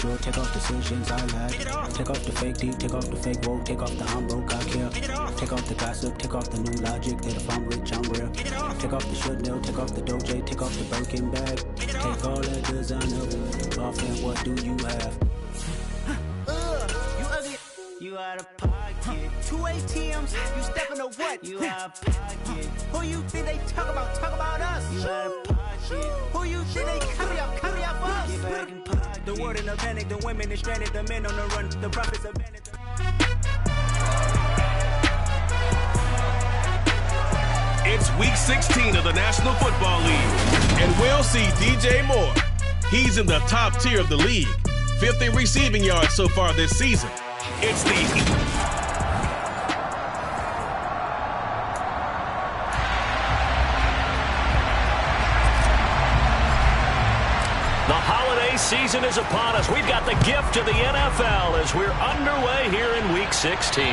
sure, take off decisions I lack. Take off the fake deep, take off the fake woke, take off the I'm broke, I care. Take off the gossip, take off the new logic that if I'm rich, I'm real. Take off the should know, take off the doje, take off the Birkin bag. Take all that designer off and what do you have? You ugly. You out of pocket. 2 ATMs, you stepping to what? You out of pocket. Who you think they talk about? Talk about us. You out of pocket. Who you think they carry up us? Get back in pocket. The world in a panic, the women is stranded, the men on the run, the prophets abandoned. It's week 16 of the National Football League, and we'll see DJ Moore. He's in the top tier of the league, 5th in receiving yards so far this season. It's the holiday season is upon us. We've got the gift of the NFL as we're underway here in week 16.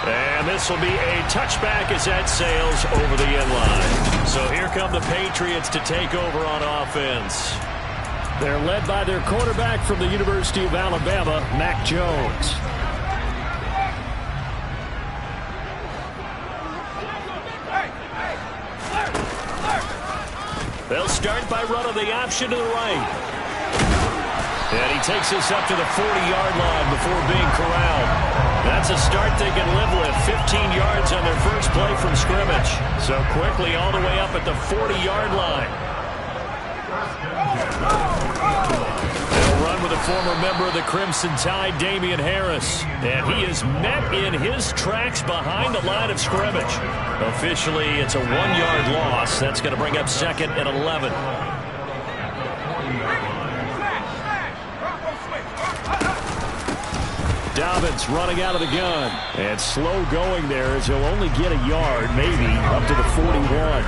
And this will be a touchback as that sails over the end line. So here come the Patriots to take over on offense. They're led by their quarterback from the University of Alabama, Mac Jones. They'll start by running the option to the right. And he takes us up to the 40-yard line before being corralled. That's a start they can live with. 15 yards on their first play from scrimmage. So quickly all the way up at the 40-yard line. They'll run with a former member of the Crimson Tide, Damian Harris. And he is met in his tracks behind the line of scrimmage. Officially, it's a 1-yard loss. That's going to bring up 2nd and 11. Dobbins running out of the gun. And slow going there as he'll only get a yard, maybe, up to the 41.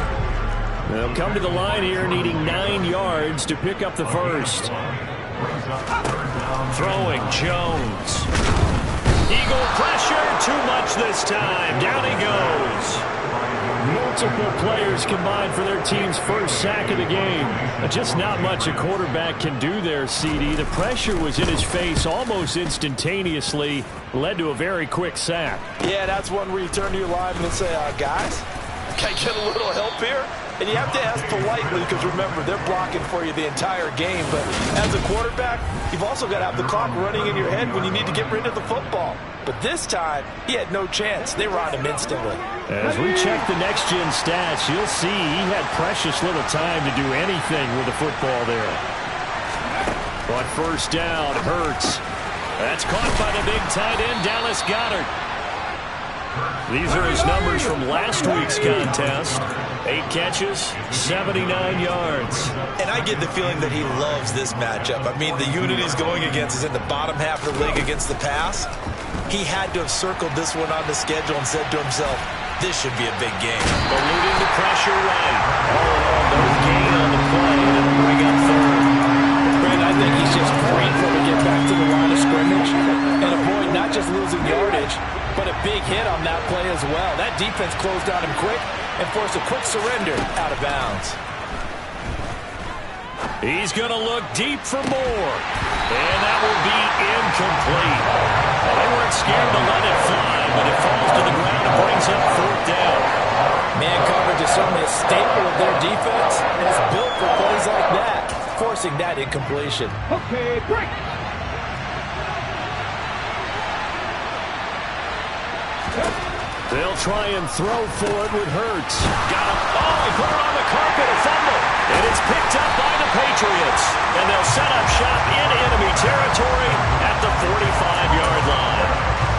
They'll come to the line here needing 9 yards to pick up the first. Throwing Jones. Eagle pressure, too much this time. Down he goes. Multiple players combined for their team's first sack of the game. Just not much a quarterback can do there, CD. The pressure was in his face almost instantaneously. Led to a very quick sack. Yeah, that's one where you turn to your lineman and say, guys, can I get a little help here? And you have to ask politely because, remember, they're blocking for you the entire game. But as a quarterback, you've also got to have the clock running in your head when you need to get rid of the football. But this time, he had no chance. They were on him instantly. As we check the next-gen stats, you'll see he had precious little time to do anything with the football there. On first down, Hurts. That's caught by the big tight end, Dallas Goedert. These are his numbers from last week's contest. 8 catches, 79 yards. And I get the feeling that he loves this matchup. I mean, the unit he's going against is in the bottom half of the league against the pass. He had to have circled this one on the schedule and said to himself, this should be a big game. Eluding the pressure right. All in all, no gain on the play. It'll bring up 3rd. Brent, I think he's just grateful to get back to the line of scrimmage and avoid not just losing yardage, but a big hit on that play as well. That defense closed on him quick and forced a quick surrender out of bounds. He's going to look deep for more. And that will be incomplete. They weren't scared to let it fly, but it falls to the ground and brings up 4th down. Man coverage is certainly a staple of their defense, and it's built for plays like that, forcing that incompletion. Okay, break. They'll try and throw for it with Hurts. Got him. Oh, he put it on the carpet, a fumble. And it's picked up by the Patriots. And they'll set up shop in enemy territory at the 45-yard line.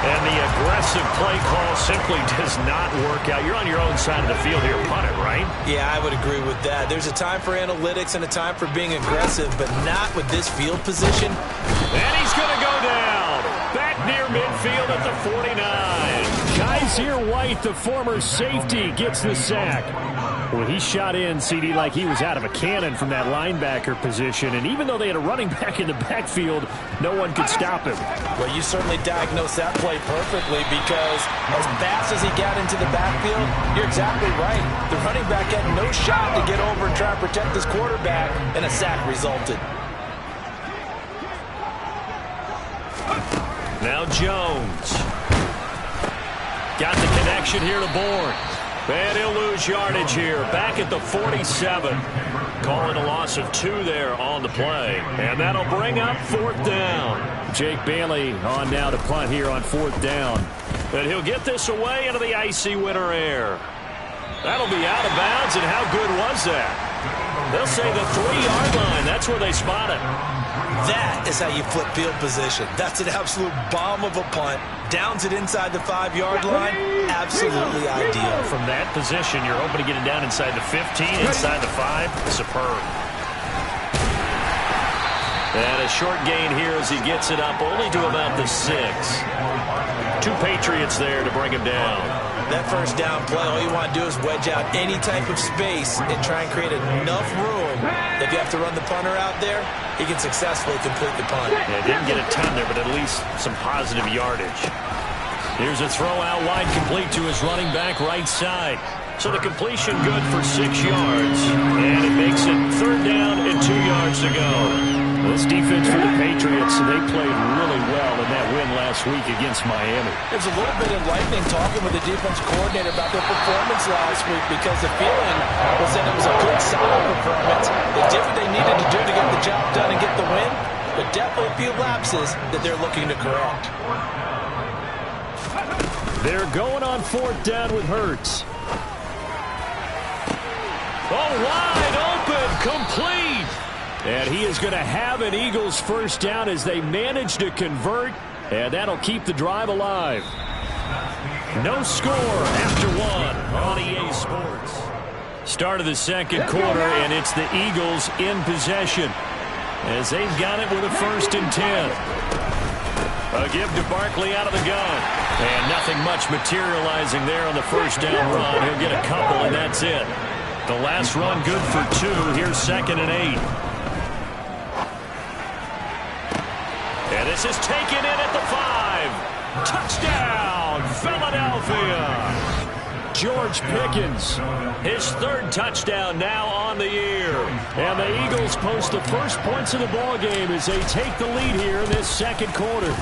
And the aggressive play call simply does not work out. You're on your own side of the field here, punt it, right? Yeah, I would agree with that. There's a time for analytics and a time for being aggressive, but not with this field position. And he's going to go down. Back near midfield at the 49. Kaiser White, the former safety, gets the sack. Well, he shot in, CD, like he was out of a cannon from that linebacker position. And even though they had a running back in the backfield, no one could stop him. Well, you certainly diagnosed that play perfectly because as fast as he got into the backfield, you're exactly right. The running back had no shot to get over and try and protect his quarterback, and a sack resulted. Now Jones. Got the connection here to Bourne. And he'll lose yardage here. Back at the 47. Calling a loss of 2 there on the play. And that'll bring up 4th down. Jake Bailey on now to punt here on 4th down. And he'll get this away into the icy winter air. That'll be out of bounds, and how good was that? They'll say the 3-yard line. That's where they spot it. That is how you flip field position. That's an absolute bomb of a punt. Downs it inside the 5-yard line. Absolutely ideal. From that position, you're hoping to get it down inside the 15, inside the 5. Superb. And a short gain here as he gets it up only to about the 6. 2 Patriots there to bring him down. That first down play, all you want to do is wedge out any type of space and try and create enough room. If you have to run the punter out there, he can successfully complete the punt. Yeah, didn't get a ton there, but at least some positive yardage. Here's a throw out wide, complete to his running back right side. So the completion good for 6 yards. And it makes it 3rd down and 2 yards to go. This defense for the Patriots, they played really well in that win last week against Miami. It was a little bit enlightening talking with the defense coordinator about their performance last week, because the feeling was that it was a good, solid performance. They did what they needed to do to get the job done and get the win, but definitely a few lapses that they're looking to correct. They're going on 4th down with Hurts. Oh, wide open, complete. And he is going to have an Eagles first down as they manage to convert, and that'll keep the drive alive. No score after 1 on EA Sports. Start of the 2nd quarter, and it's the Eagles in possession as they've got it with a 1st and 10. A give to Barkley out of the gun. And nothing much materializing there on the first down run. He'll get a couple, and that's it. The last run good for 2. Here's 2nd and 8. And this is taken in at the 5. Touchdown, Philadelphia. George Pickens, his 3rd touchdown now on the year. And the Eagles post the first points of the ball game as they take the lead here in this 2nd quarter.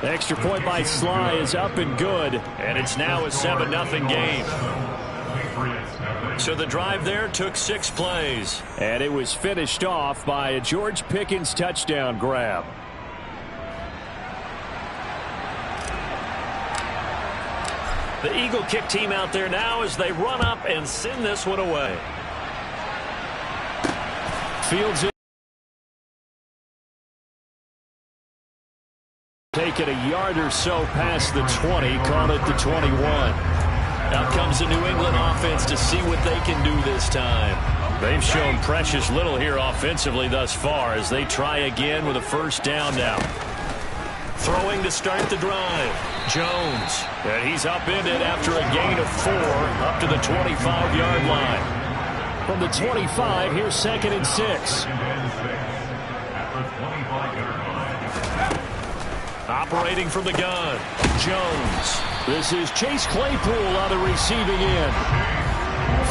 The extra point by Sly is up and good, and it's now a 7-0 game. So the drive there took 6 plays, and it was finished off by a George Pickens touchdown grab. The Eagle kick team out there now as they run up and send this one away. Fields it. Taking a yard or so past the 20, call it the 21. Out comes the New England offense to see what they can do this time. They've shown precious little here offensively thus far as they try again with a 1st down now. Throwing to start the drive. Jones. And he's upended after a gain of 4 up to the 25-yard line. From the 25, here's 2nd and 6. Operating from the gun. Jones. This is Chase Claypool on the receiving end.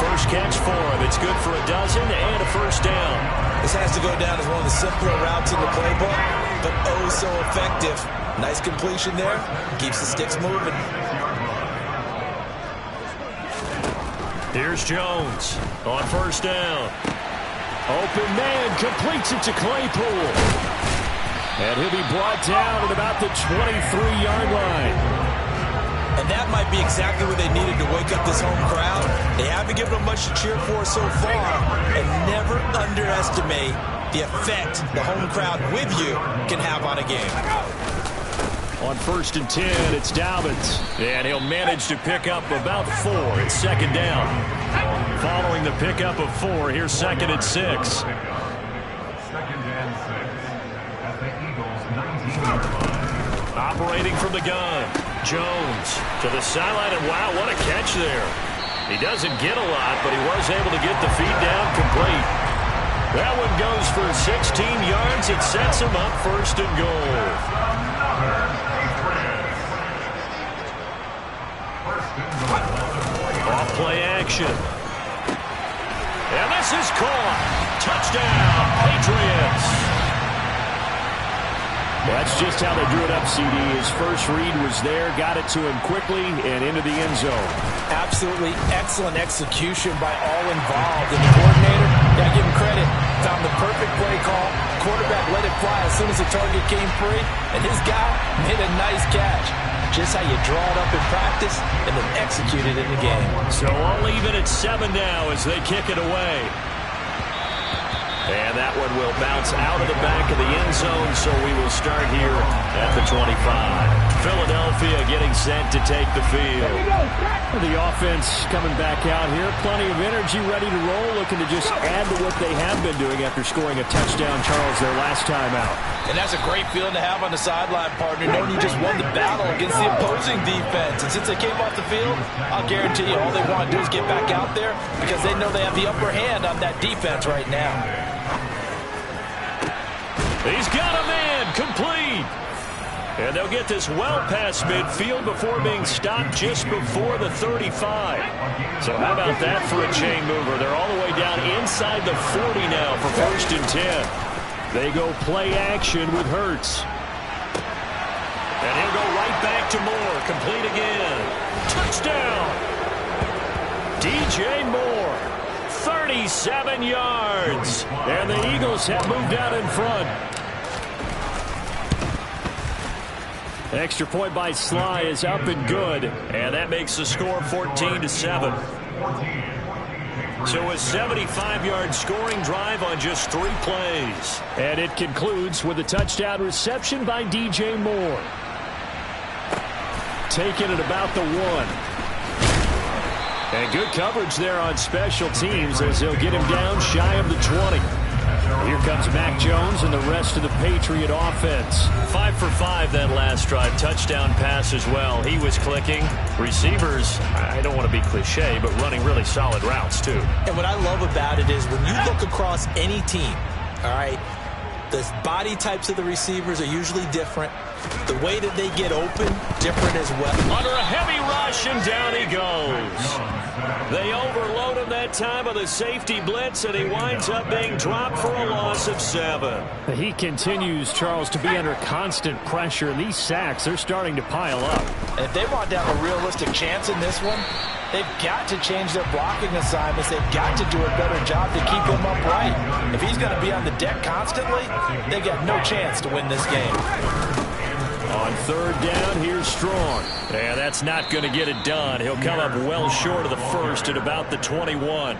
First catch for him. It's good for a dozen and a 1st down. This has to go down as one of the simpler routes in the playbook, but oh so effective. Nice completion there. Keeps the sticks moving. Here's Jones on 1st down. Open man completes it to Claypool. And he'll be brought down at about the 23-yard line. And that might be exactly what they needed to wake up this home crowd. They haven't given them much to cheer for so far. And never underestimate the effect the home crowd with you can have on a game. On 1st and 10, it's Dobbins. And he'll manage to pick up about 4. It's 2nd down. Following the pickup of 4, here's 2nd and 6. Operating from the gun. Jones to the sideline, and wow, what a catch there. He doesn't get a lot, but he was able to get the feed down complete. That one goes for 16 yards. It sets him up 1st and goal. Off play action. And this is caught. Touchdown, Patriots. That's just how they drew it up, CD. His first read was there, got it to him quickly, and into the end zone. Absolutely excellent execution by all involved. And the coordinator, gotta give him credit, found the perfect play call. Quarterback let it fly as soon as the target came free, and his guy made a nice catch. Just how you draw it up in practice and then execute it in the game. So all even at 7 now as they kick it away. And that one will bounce out of the back of the end zone, so we will start here at the 25. Philadelphia getting set to take the field. The offense coming back out here. Plenty of energy, ready to roll, looking to just add to what they have been doing after scoring a touchdown, Charles, their last time out. And that's a great feeling to have on the sideline, partner, knowing you just won the battle against the opposing defense. And since they came off the field, I'll guarantee you all they want to do is get back out there because they know they have the upper hand on that defense right now. He's got a man, complete. And they'll get this well past midfield before being stopped just before the 35. So how about that for a chain mover? They're all the way down inside the 40 now for 1st and 10. They go play action with Hurts. And he'll go right back to Moore. Complete again. Touchdown. DJ Moore. 37 yards. And the Eagles have moved out in front. Extra point by Sly is up and good. And that makes the score 14-7. So a 75-yard scoring drive on just 3 plays. And it concludes with a touchdown reception by DJ Moore. Taking it about the 1. And good coverage there on special teams as they'll get him down shy of the 20. Here comes Mac Jones and the rest of the Patriot offense. 5 for 5 that last drive. Touchdown pass as well. He was clicking. Receivers, I don't want to be cliche, but running really solid routes too. And what I love about it is when you look across any team, all right, the body types of the receivers are usually different. The way that they get open, different as well. Under a heavy rush, and down he goes. They overload him that time with a safety blitz, and he winds up being dropped for a loss of 7. He continues, Charles, to be under constant pressure, and these sacks are starting to pile up. And if they want to have a realistic chance in this one, they've got to change their blocking assignments. They've got to do a better job to keep him upright. If he's going to be on the deck constantly, they got no chance to win this game. On 3rd down, here's Strong. And that's not going to get it done. He'll come up well short of the 1st at about the 21.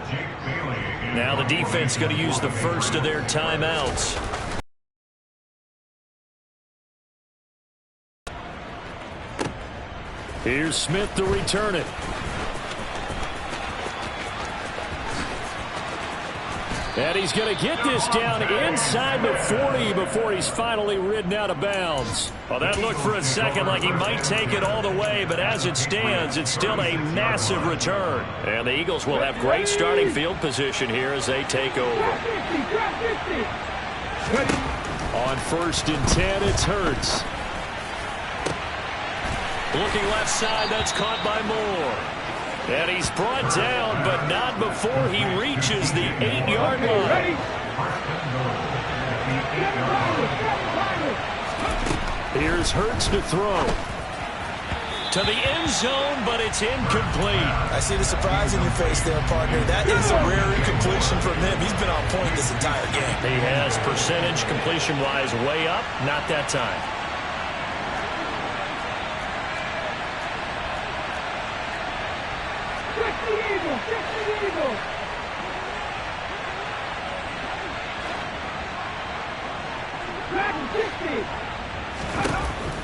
Now the defense going to use the first of their timeouts. Here's Smith to return it. And he's going to get this down inside the 40 before he's finally ridden out of bounds. Well, that looked for a second like he might take it all the way, but as it stands, it's still a massive return. And the Eagles will have great starting field position here as they take over. On 1st and 10, it's Hurts. Looking left side, that's caught by Moore. And he's brought down, but not before he reaches the 8-yard line. Here's Hurts to throw. To the end zone, but it's incomplete. I see the surprise in your face there, partner. That is a rare incompletion from him. He's been on point this entire game. He has percentage completion-wise way up, not that time.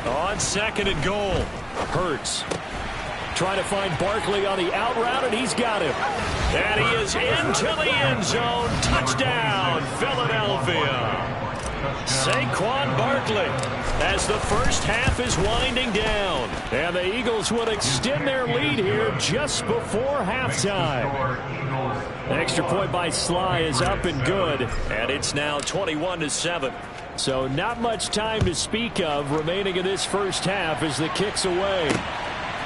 On 2nd and goal, Hurts trying to find Barkley on the out route, and he's got him. And he is into the end zone. Touchdown, Philadelphia. Saquon Barkley as the first half is winding down. And the Eagles would extend their lead here just before halftime. Extra point by Sly is up and good. And it's now 21-7. So not much time to speak of remaining in this first half as the kick's away.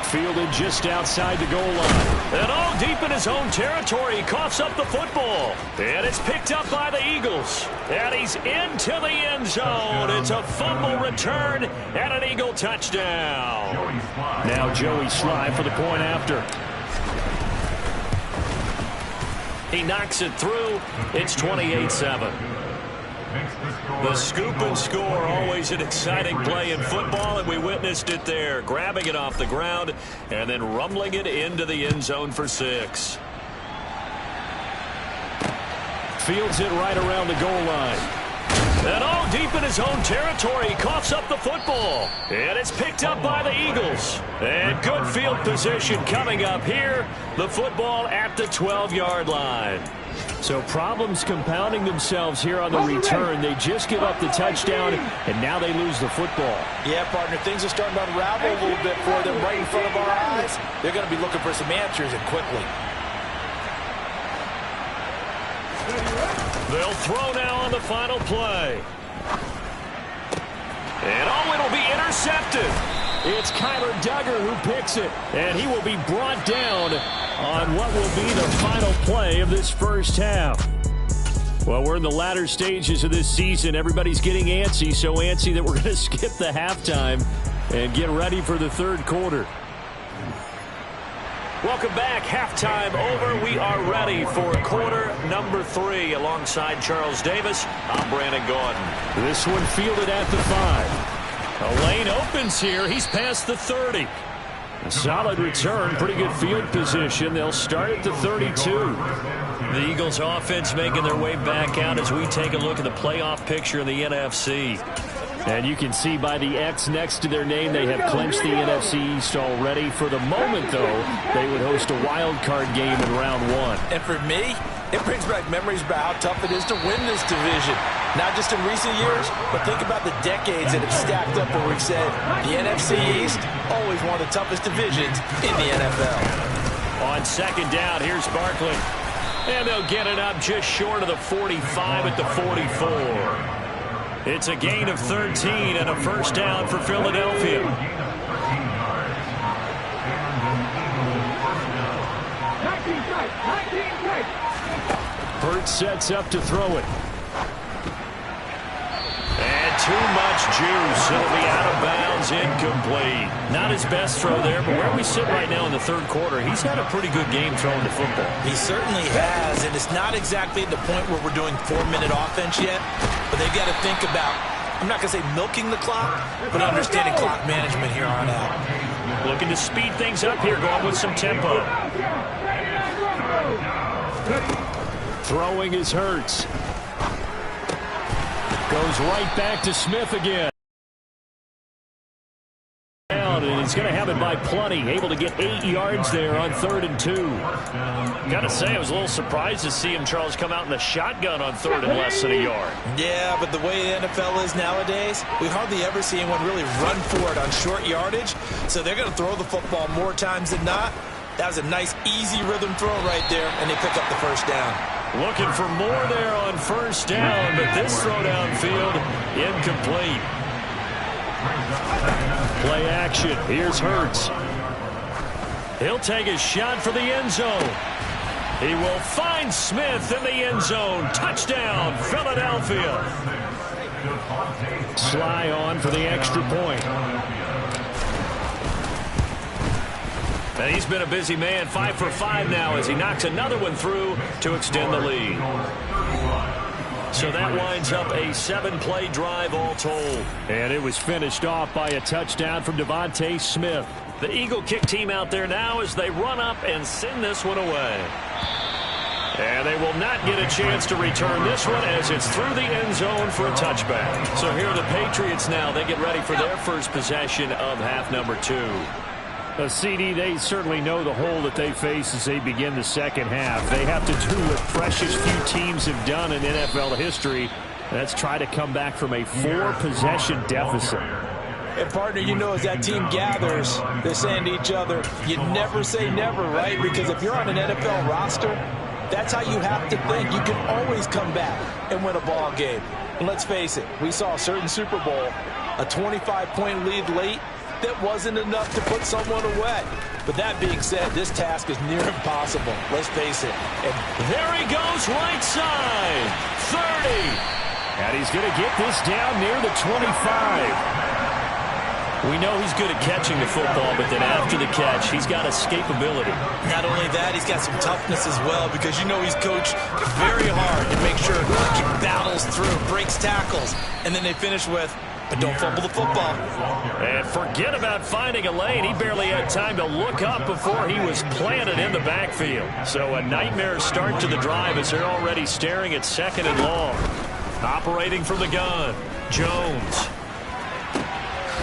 Fielded just outside the goal line. And all deep in his own territory, he coughs up the football. And it's picked up by the Eagles. And he's into the end zone. It's a fumble return and an Eagle touchdown. Now Joey Sly for the point after. He knocks it through. It's 28-7. The scoop and score, always an exciting play in football, and we witnessed it there. Grabbing it off the ground and then rumbling it into the end zone for 6. Fields it right around the goal line. And all deep in his own territory, he coughs up the football. And it's picked up by the Eagles. And good field position coming up here. The football at the 12-yard line. So problems compounding themselves here on the return. They just give up the touchdown, and now they lose the football. Yeah, partner, things are starting to unravel a little bit for them right in front of our eyes. They're going to be looking for some answers, and quickly. They'll throw now on the final play. And oh, it'll be intercepted. It's Kyler Duggar who picks it, and he will be brought down on what will be the final play of this first half. Well, we're in the latter stages of this season. Everybody's getting antsy, so antsy that we're going to skip the halftime and get ready for the third quarter. Welcome back. Halftime over. We are ready for quarter number 3. Alongside Charles Davis, I'm Brandon Gaudin. This one fielded at the 5. A lane opens here. He's past the 30. A solid return. Pretty good field position. They'll start at the 32. The Eagles offense making their way back out as we take a look at the playoff picture in the NFC. And you can see by the X next to their name, they have clinched the NFC East already. For the moment, though, they would host a wild card game in round 1. And for me, it brings back memories about how tough it is to win this division. Not just in recent years, but think about the decades that have stacked up where we've said the NFC East, always one of the toughest divisions in the NFL. On second down, here's Barkley. And they'll get it up just short of the 45 at the 44. It's a gain of 13 and a first down for Philadelphia. Hurts sets up to throw it. And too much juice. It'll be out of bounds, incomplete. Not his best throw there, but where we sit right now in the third quarter, he's had a pretty good game throwing the football. He certainly has, and it's not exactly at the point where we're doing 4-minute offense yet, but they've got to think about, I'm not going to say milking the clock, but understanding clock management here on out. Looking to speed things up here, going with some tempo. Throwing is Hurts. Goes right back to Smith again. And he's going to have it by plenty. Able to get 8 yards there on 3rd and 2. Got to say, I was a little surprised to see him, Charles, come out in the shotgun on 3rd and less than a yard. Yeah, but the way the NFL is nowadays, we hardly ever see anyone really run for it on short yardage. So they're going to throw the football more times than not. That was a nice, easy rhythm throw right there, and they pick up the first down. Looking for more there on first down, but this throw downfield incomplete. Play action. Here's Hurts. He'll take a shot for the end zone. He will find Smith in the end zone. Touchdown, Philadelphia. Sly on for the extra point. And he's been a busy man, 5 for 5 now as he knocks another one through to extend the lead. So that winds up a 7-play drive all told. And it was finished off by a touchdown from Devontae Smith. The Eagle kick team out there now as they run up and send this one away. And they will not get a chance to return this one as it's through the end zone for a touchback. So here are the Patriots now. They get ready for their first possession of half number 2. CD, they certainly know the hole that they face as they begin the second half. They have to do what precious few teams have done in NFL history. That's try to come back from a 4-possession deficit. And, partner, you know, as that team gathers, they're saying to each other, you never say never, right? Because if you're on an NFL roster, that's how you have to think. You can always come back and win a ball game. And let's face it, we saw a certain Super Bowl, a 25-point lead late, that wasn't enough to put someone away. But that being said, this task is near impossible. Let's face it. And there he goes, right side. 30. And he's going to get this down near the 25. We know he's good at catching the football, but then after the catch, he's got escapability. Not only that, he's got some toughness as well, because you know he's coached very hard to make sure he battles through, breaks tackles, and then they finish with, but don't fumble the football. And forget about finding a lane. He barely had time to look up before he was planted in the backfield. So a nightmare start to the drive as they're already staring at 2nd and long. Operating from the gun, Jones.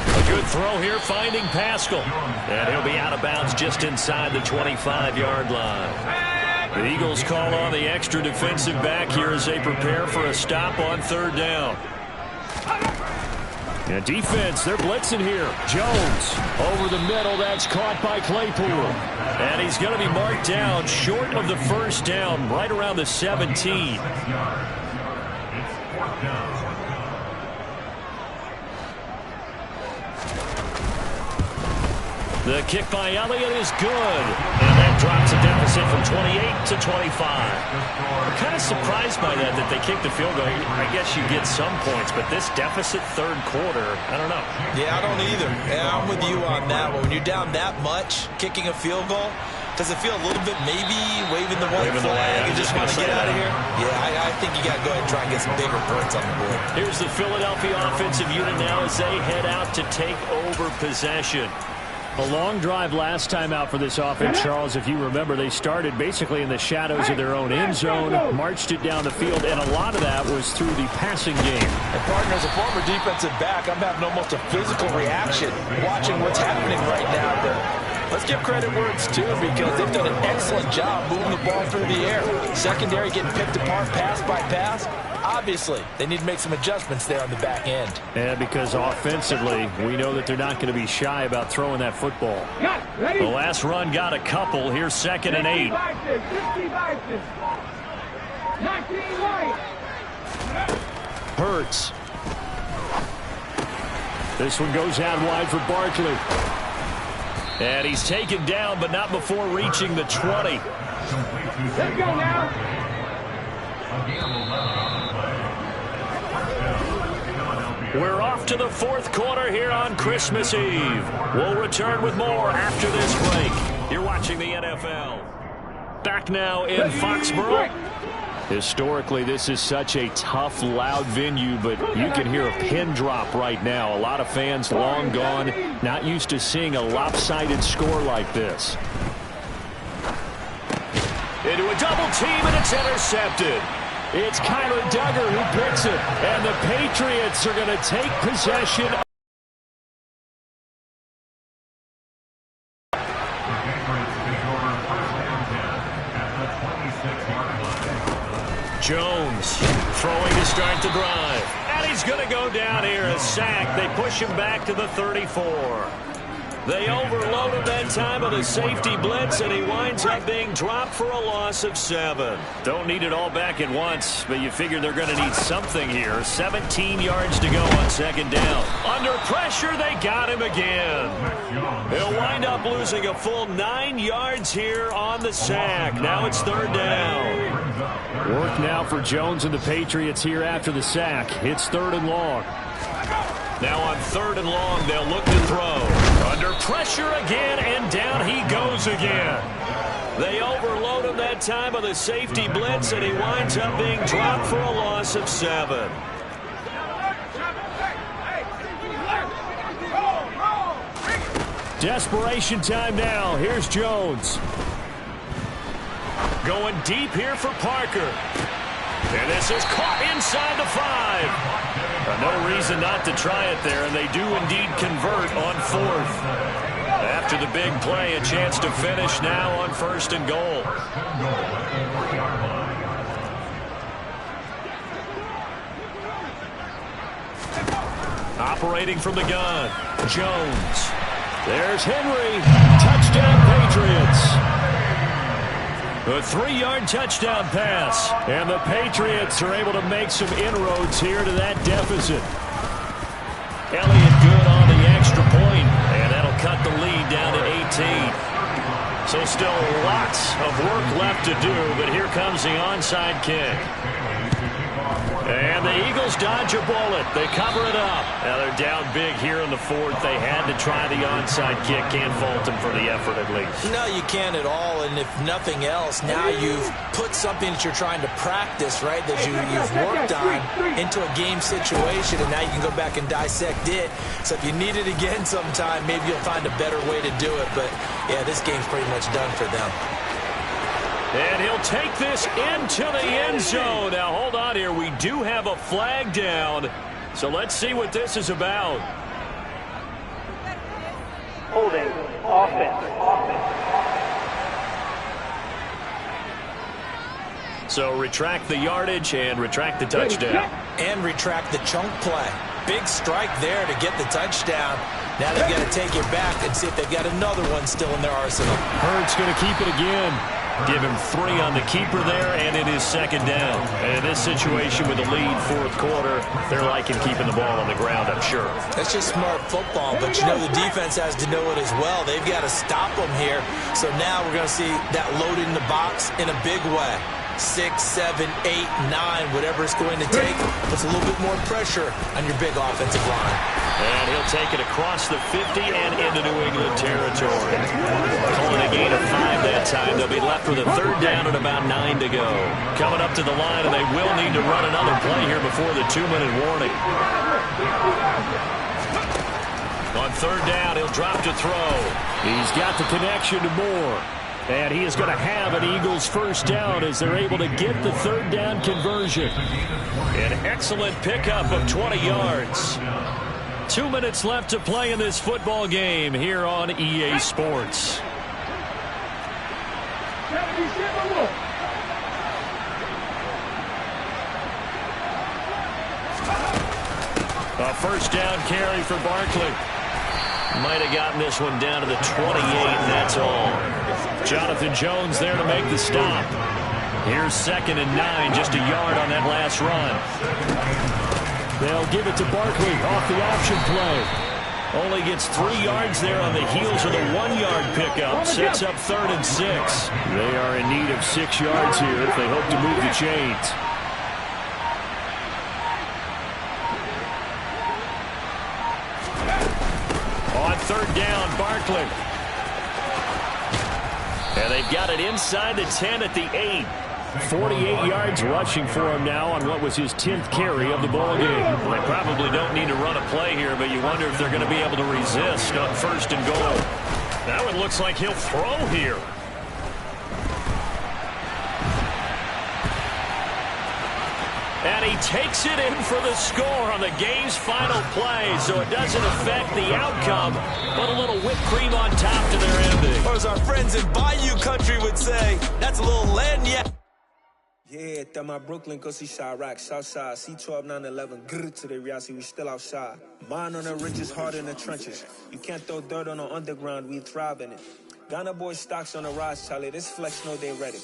A good throw here, finding Pascal. And he'll be out of bounds just inside the 25-yard line. The Eagles call on the extra defensive back here as they prepare for a stop on 3rd down. And defense, they're blitzing here. Jones over the middle. That's caught by Claypool. And he's going to be marked down short of the 1st down, right around the 17. The kick by Elliott is good. And that drops a deficit from 28 to 25. I'm kind of surprised by that they kicked the field goal. I guess you get some points, but this deficit 3rd quarter, I don't know. Yeah, I don't either. Yeah, I'm with you on that one. When you're down that much, kicking a field goal, does it feel a little bit maybe waving the white flag and just want to get out of here? Yeah, I think you got to go ahead and try and get some bigger points on the board. Here's the Philadelphia offensive unit now as they head out to take over possession. A long drive last time out for this offense, Charles. If you remember, they started basically in the shadows of their own end zone, marched it down the field, and a lot of that was through the passing game. And partner, as a former defensive back, I'm having almost a physical reaction watching what's happening right now. But let's give credit where it's due, because they've done an excellent job moving the ball through the air. Secondary getting picked apart pass by pass. Obviously, they need to make some adjustments there on the back end. And because offensively, we know that they're not going to be shy about throwing that football. The last run got a couple. Here's 2nd and 8. Hurts. This one goes out wide for Barkley. And he's taken down, but not before reaching the 20. Let's go now. We're off to the 4th quarter here on Christmas Eve. We'll return with more after this break. You're watching the NFL. Back now in Foxborough. Historically, this is such a tough, loud venue, but you can hear a pin drop right now. A lot of fans long gone, not used to seeing a lopsided score like this. Into a double team, and it's intercepted. It's Kyler Duggar who picks it, and the Patriots are going to take possession. Jones throwing to start the drive, and he's going to go down here, a sack. They push him back to the 34. They overload him that time with a safety blitz, and he winds up being dropped for a loss of 7. Don't need it all back at once, but you figure they're going to need something here. 17 yards to go on 2nd down. Under pressure, they got him again. He'll wind up losing a full 9 yards here on the sack. Now it's 3rd down. Work now for Jones and the Patriots here after the sack. It's 3rd and long. Now on 3rd and long, they'll look to throw. Under pressure again, and down he goes again. They overload him that time with a safety blitz, and he winds up being dropped for a loss of 7. Desperation time now. Here's Jones. Going deep here for Parker. And this is caught inside the 5. No reason not to try it there, and they do indeed convert on 4th. After the big play, a chance to finish now on 1st and goal. Operating from the gun, Jones. There's Henry. Touchdown, Patriots. A 3-yard touchdown pass. And the Patriots are able to make some inroads here to that deficit. Elliott good on the extra point. And So still lots of work left to do, but here comes the onside kick. And the Eagles dodge a bullet. They cover it up. Now they're down big here in the fourth. They had to try the onside kick. Can't fault them for the effort at least. No, you can't at all. And if nothing else, now you've put something that you're trying to practice, right, that you've worked on into a game situation, and now you can go back and dissect it. So if you need it again sometime, maybe you'll find a better way to do it. But, yeah, this game's pretty much done for them. And he'll take this into the end zone. Now, hold on here. We do have a flag down. So let's see what this is about. Holding. Offense. So retract the yardage and retract the touchdown. And retract the chunk play. Big strike there to get the touchdown. Now they've got to take it back and see if they've got another one still in their arsenal. Hurts going to keep it again. Give him 3 on the keeper there, and it is second down. And in this situation with the lead fourth quarter, they're liking keeping the ball on the ground, I'm sure. That's just smart football, but you know the defense has to know it as well. They've got to stop them here. So now we're going to see that load in the box in a big way. 6, 7, 8, 9, whatever it's going to take, puts a little bit more pressure on your big offensive line. And he'll take it across the 50 and into New England territory. Calling a gain of 5 that time. They'll be left with a third down and about 9 to go. Coming up to the line, and they will need to run another play here before the 2-minute warning. On third down, he'll drop to throw. He's got the connection to Moore. And he is going to have an Eagles first down as they're able to get the third down conversion. An excellent pickup of 20 yards. 2 minutes left to play in this football game here on EA Sports. A first down carry for Barkley. Might have gotten this one down to the 28, and that's all. Jonathan Jones there to make the stop. Here's 2nd and 9, just a yard on that last run. They'll give it to Barkley off the option play. Only gets 3 yards there on the heels of the 1-yard pickup. Sets up 3rd and 6. They are in need of 6 yards here if they hope to move the chains. On third down, Barkley. And they've got it inside the 10 at the 8. 48 yards rushing for him now on what was his 10th carry of the ball game. Well, they probably don't need to run a play here, but you wonder if they're going to be able to resist on 1st and goal. Now it looks like he'll throw here. And he takes it in for the score on the game's final play, so it doesn't affect the outcome, but a little whipped cream on top to their ending. Or as our friends in Bayou Country would say, that's a little lagniappe. Yeah, that my Brooklyn, go see Chirac, Southside, C12, 911, grr to the reality, we still outside. Mine on the ridges, hard in the trenches. You can't throw dirt on the underground, we thrive in it. Ghana boys stocks on the rise, Charlie, this flex know they ready.